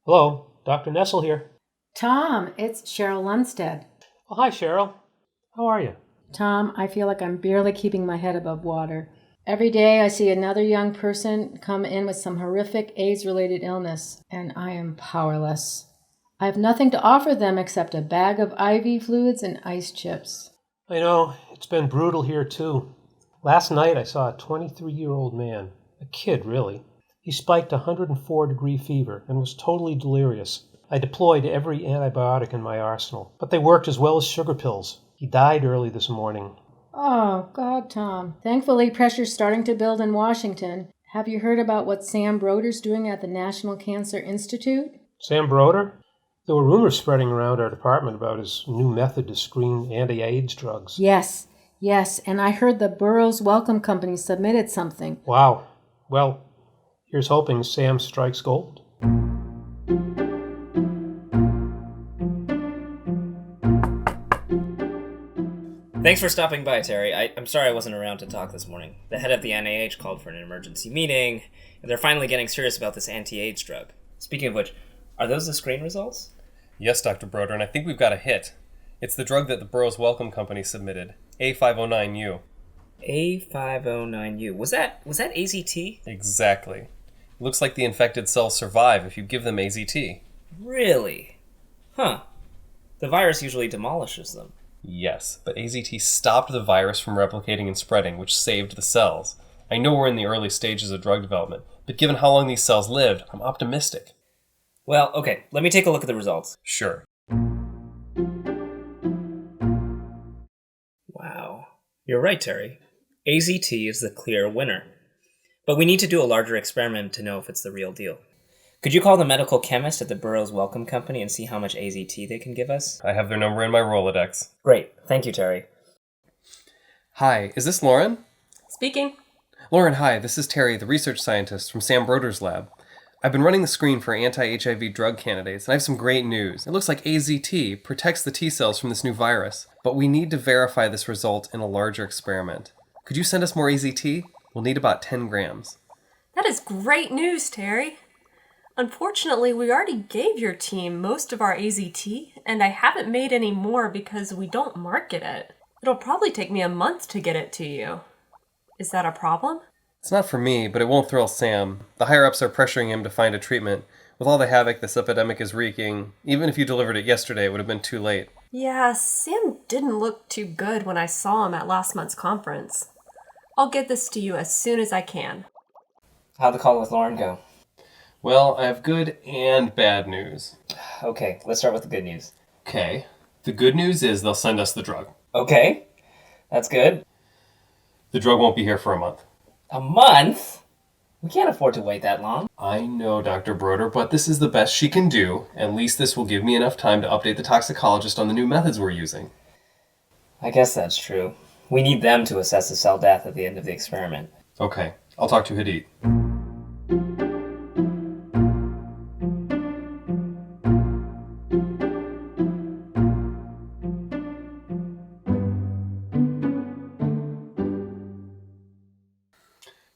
Hello, Dr. Nessel here. Tom, it's Cheryl Lumstead. Oh, hi, Cheryl. How are you? Tom, I feel like I'm barely keeping my head above water. Every day I see another young person come in with some horrific AIDS-related illness, and I am powerless. I have nothing to offer them except a bag of IV fluids and ice chips. I know, it's been brutal here, too. Last night I saw a 23-year-old man, a kid, really. He spiked 104-degree fever and was totally delirious. I deployed every antibiotic in my arsenal, but they worked as well as sugar pills. He died early this morning. Oh, God, Tom. Thankfully, pressure's starting to build in Washington. Have you heard about what Sam Broder's doing at the National Cancer Institute? Sam Broder? There were rumors spreading around our department about his new method to screen anti-AIDS drugs. Yes, and I heard the Burroughs Wellcome Company submitted something. Wow. Well, here's hoping Sam strikes gold. Thanks for stopping by, Terry. I'm sorry I wasn't around to talk this morning. The head of the NIH called for an emergency meeting, and they're finally getting serious about this anti-AIDS drug. Speaking of which, are those the screen results? Yes, Dr. Broder, and I think we've got a hit. It's the drug that the Burroughs Wellcome Company submitted, A509U. A509U. Was that AZT? Exactly. It looks like the infected cells survive if you give them AZT. Really? Huh. The virus usually demolishes them. Yes, but AZT stopped the virus from replicating and spreading, which saved the cells. I know we're in the early stages of drug development, but given how long these cells lived, I'm optimistic. Well, okay, let me take a look at the results. Sure. Wow. You're right, Terry. AZT is the clear winner. But we need to do a larger experiment to know if it's the real deal. Could you call the medical chemist at the Burroughs Wellcome Company and see how much AZT they can give us? I have their number in my Rolodex. Great. Thank you, Terry. Hi, is this Lauren? Speaking. Lauren, hi, this is Terry, the research scientist from Sam Broder's lab. I've been running the screen for anti-HIV drug candidates, and I have some great news. It looks like AZT protects the T cells from this new virus, but we need to verify this result in a larger experiment. Could you send us more AZT? We'll need about 10 grams. That is great news, Terry. Unfortunately, we already gave your team most of our AZT, and I haven't made any more because we don't market it. It'll probably take me a month to get it to you. Is that a problem? It's not for me, but it won't thrill Sam. The higher-ups are pressuring him to find a treatment. With all the havoc this epidemic is wreaking, even if you delivered it yesterday, it would have been too late. Yeah, Sam didn't look too good when I saw him at last month's conference. I'll get this to you as soon as I can. How'd the call with Lauren go? Well, I have good and bad news. Okay, let's start with the good news. Okay. The good news is they'll send us the drug. Okay, that's good. The drug won't be here for a month. A month? We can't afford to wait that long. I know, Dr. Broder, but this is the best she can do. At least this will give me enough time to update the toxicologist on the new methods we're using. I guess that's true. We need them to assess the cell death at the end of the experiment. Okay, I'll talk to Hadid.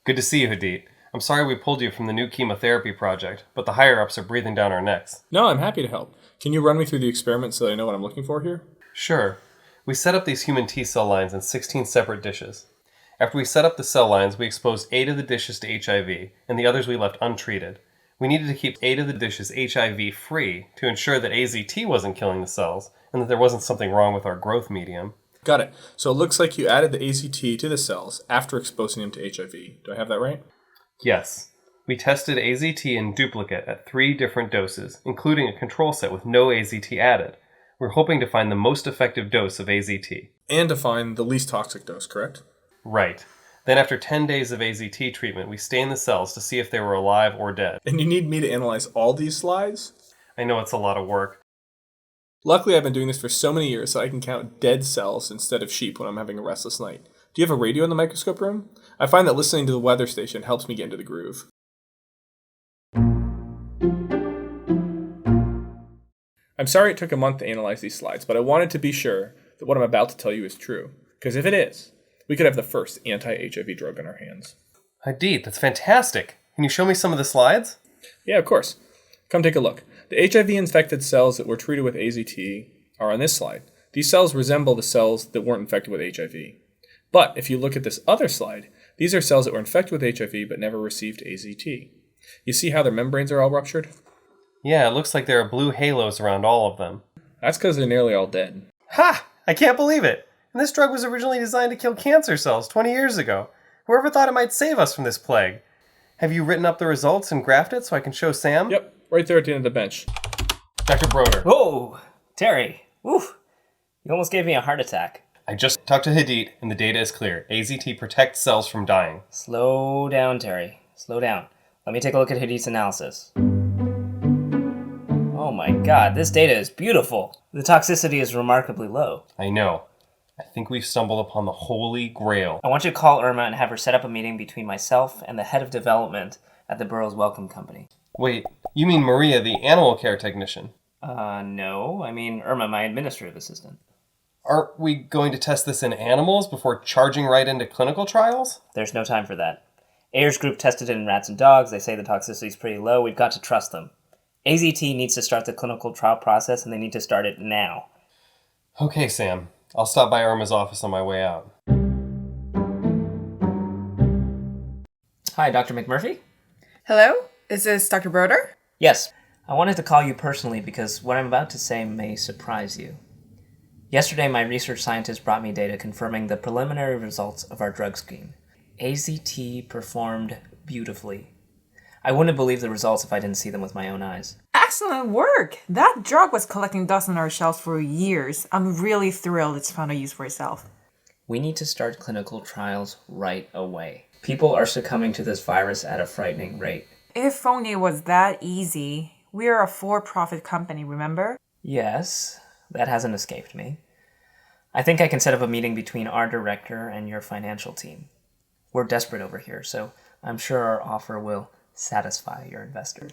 Good to see you, Hadid. I'm sorry we pulled you from the new chemotherapy project, but the higher-ups are breathing down our necks. No, I'm happy to help. Can you run me through the experiment so that I know what I'm looking for here? Sure. We set up these human T-cell lines in 16 separate dishes. After we set up the cell lines, we exposed 8 of the dishes to HIV, and the others we left untreated. We needed to keep 8 of the dishes HIV-free to ensure that AZT wasn't killing the cells, and that there wasn't something wrong with our growth medium. Got it. So it looks like you added the AZT to the cells after exposing them to HIV. Do I have that right? Yes. We tested AZT in duplicate at 3 different doses, including a control set with no AZT added. We're hoping to find the most effective dose of AZT. And to find the least toxic dose, correct? Right. Then after 10 days of AZT treatment, we stained the cells to see if they were alive or dead. And you need me to analyze all these slides? I know it's a lot of work. Luckily, I've been doing this for so many years so I can count dead cells instead of sheep when I'm having a restless night. Do you have a radio in the microscope room? I find that listening to the weather station helps me get into the groove. I'm sorry it took a month to analyze these slides, but I wanted to be sure that what I'm about to tell you is true. Because if it is, we could have the first anti-HIV drug in our hands. Hadid, that's fantastic. Can you show me some of the slides? Yeah, of course. Come take a look. The HIV-infected cells that were treated with AZT are on this slide. These cells resemble the cells that weren't infected with HIV. But if you look at this other slide, these are cells that were infected with HIV but never received AZT. You see how their membranes are all ruptured? Yeah, it looks like there are blue halos around all of them. That's because they're nearly all dead. Ha! I can't believe it! And this drug was originally designed to kill cancer cells 20 years ago. Whoever thought it might save us from this plague? Have you written up the results and graphed it so I can show Sam? Yep, right there at the end of the bench. Dr. Broder. Whoa! Terry! Oof! You almost gave me a heart attack. I just talked to Hadid, and the data is clear. AZT protects cells from dying. Slow down, Terry. Slow down. Let me take a look at Hadid's analysis. Oh my god, this data is beautiful. The toxicity is remarkably low. I know. I think we've stumbled upon the holy grail. I want you to call Irma and have her set up a meeting between myself and the head of development at the Burroughs Wellcome Company. Wait, you mean Maria, the animal care technician? No. I mean Irma, my administrative assistant. Aren't we going to test this in animals before charging right into clinical trials? There's no time for that. Ayer's group tested it in rats and dogs. They say the toxicity is pretty low. We've got to trust them. AZT needs to start the clinical trial process, and they need to start it now. Okay, Sam. I'll stop by Irma's office on my way out. Hi, Dr. McMurphy? Hello? Is this Dr. Broder? Yes. I wanted to call you personally because what I'm about to say may surprise you. Yesterday, my research scientist brought me data confirming the preliminary results of our drug screen. AZT performed beautifully. I wouldn't believe the results if I didn't see them with my own eyes. Excellent work! That drug was collecting dust on our shelves for years. I'm really thrilled it's found a use for itself. We need to start clinical trials right away. People are succumbing to this virus at a frightening rate. If only it was that easy. We're a for-profit company, remember? Yes, that hasn't escaped me. I think I can set up a meeting between our director and your financial team. We're desperate over here, so I'm sure our offer will satisfy your investors.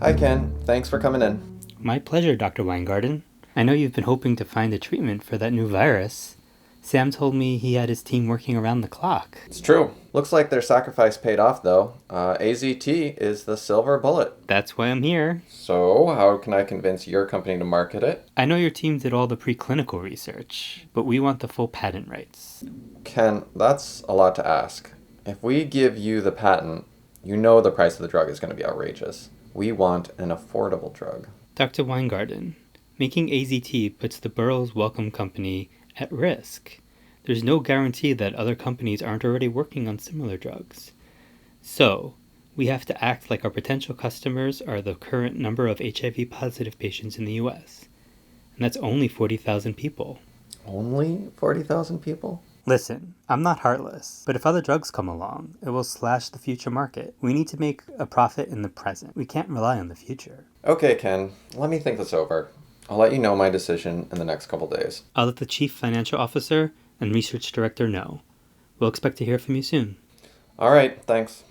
Hi, Ken. Thanks for coming in. My pleasure, Dr. Weingarten. I know you've been hoping to find a treatment for that new virus. Sam told me he had his team working around the clock. It's true. Looks like their sacrifice paid off, though. AZT is the silver bullet. That's why I'm here. So, how can I convince your company to market it? I know your team did all the preclinical research, but we want the full patent rights. Ken, that's a lot to ask. If we give you the patent, you know the price of the drug is going to be outrageous. We want an affordable drug. Dr. Weingarten, making AZT puts the Burroughs Wellcome Company at risk. There's no guarantee that other companies aren't already working on similar drugs. So, we have to act like our potential customers are the current number of HIV-positive patients in the U.S. And that's only 40,000 people. Only 40,000 people? Listen, I'm not heartless, but if other drugs come along, it will slash the future market. We need to make a profit in the present. We can't rely on the future. Okay, Ken. Let me think this over. I'll let you know my decision in the next couple days. I'll let the Chief Financial Officer and Research Director know. We'll expect to hear from you soon. All right, thanks.